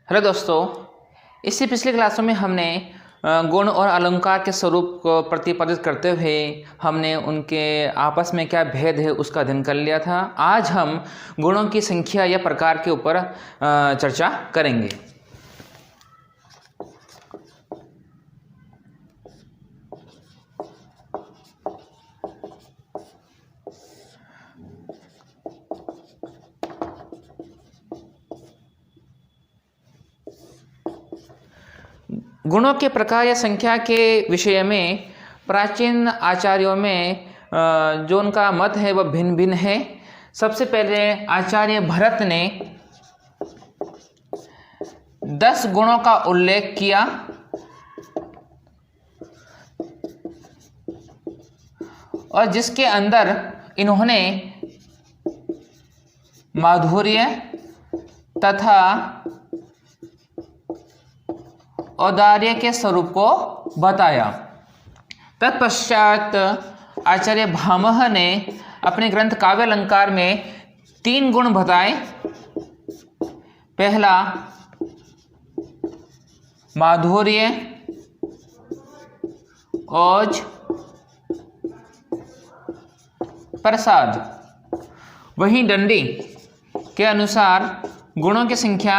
Hello दोस्तों, इससे पिछले क्लासों में हमने गुण और अलंकार के स्वरूप को प्रतिपादित करते हुए हमने उनके आपस में क्या भेद है उसका अध्ययन कर लिया था। आज हम गुणों की संख्या या प्रकार के ऊपर चर्चा करेंगे। गुणों के प्रकार या संख्या के विषय में प्राचीन आचार्यों में जो उनका मत है वह भिन्न भिन्न है। सबसे पहले आचार्य भरत ने 10 गुणों का उल्लेख किया और जिसके अंदर इन्होंने माधुर्य तथा औदार्य के स्वरूप को बताया। तत्पश्चात आचार्य भामह ने अपने ग्रंथ काव्यालंकार में 3 गुण बताए। पहला माधुर्य, ओज, प्रसाद। वहीं दंडी के अनुसार गुणों की संख्या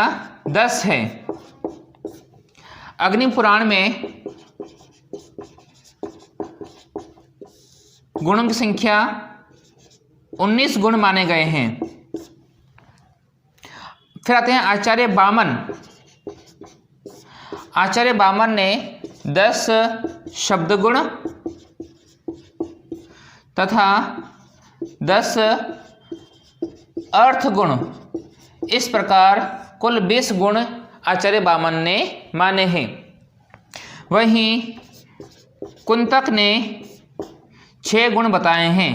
10 है। अग्नि पुराण में गुणों की संख्या 19 गुण माने गए हैं। फिर आते हैं आचार्य बामन। आचार्य बामन ने 10 शब्द गुण तथा 10 अर्थ गुण, इस प्रकार कुल 20 गुण आचार्य बामन ने माने हैं। वहीं कुंतक ने 6 गुण बताए हैं।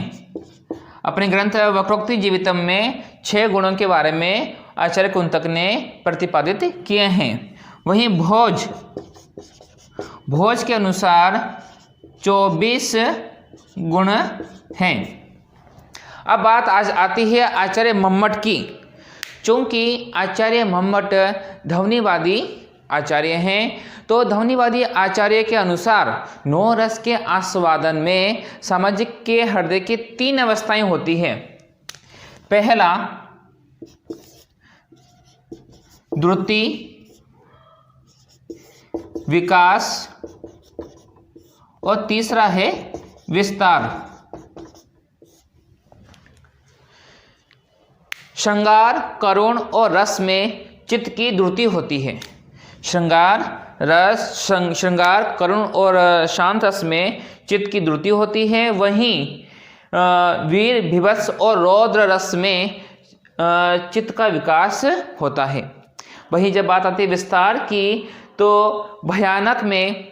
अपने ग्रंथ वक्रोक्ति जीवितम में 6 गुणों के बारे में आचार्य कुंतक ने प्रतिपादित किए हैं। वहीं भोज के अनुसार 24 गुण हैं। अब बात आज आती है आचार्य मम्मट की। चूंकि आचार्य मम्मट ध्वनिवादी आचार्य हैं, तो ध्वनिवादी आचार्य के अनुसार 9 रस के आस्वादन में सामाजिक के हृदय की 3 अवस्थाएं होती हैं। पहला द्रुति, विकास और तीसरा है विस्तार। श्रृंगार, करुण और रस में चित्त की द्रुति होती है। श्रृंगार, करुण और शांत रस में चित्त की द्रुति होती है। वहीं वीर, भीभत्स और रौद्र रस में चित्त का विकास होता है। वहीं जब बात आती है विस्तार की, तो भयानक में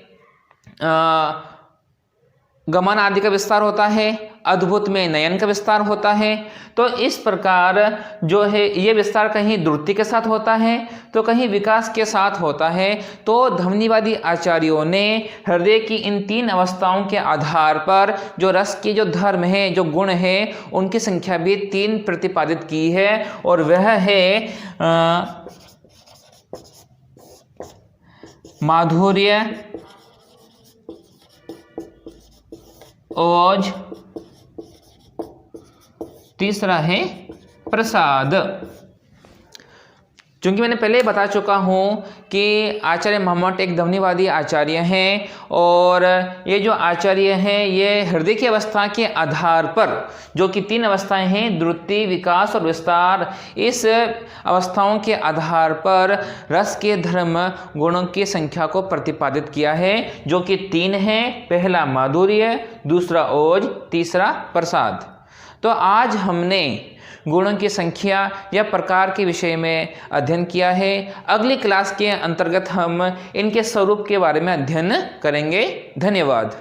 गमन आदि का विस्तार होता है, अद्भुत में नयन का विस्तार होता है। तो इस प्रकार जो है ये विस्तार कहीं द्रुति के साथ होता है तो कहीं विकास के साथ होता है। तो ध्वनिवादी आचार्यों ने हृदय की इन 3 अवस्थाओं के आधार पर जो रस के जो धर्म है, जो गुण है, उनकी संख्या भी 3 प्रतिपादित की है और वह है माधुर्य, ओज, तीसरा है प्रसाद। चूंकि मैंने पहले बता चुका हूँ कि आचार्य मम्मट एक ध्वनिवादी आचार्य हैं और ये जो आचार्य हैं ये हृदय की अवस्था के आधार पर, जो कि 3 अवस्थाएं हैं, द्रुति, विकास और विस्तार, इस अवस्थाओं के आधार पर रस के धर्म गुणों की संख्या को प्रतिपादित किया है, जो कि 3 हैं। पहला माधुर्य, दूसरा ओज, तीसरा प्रसाद। तो आज हमने गुणों की संख्या या प्रकार के विषय में अध्ययन किया है। अगली क्लास के अंतर्गत हम इनके स्वरूप के बारे में अध्ययन करेंगे। धन्यवाद।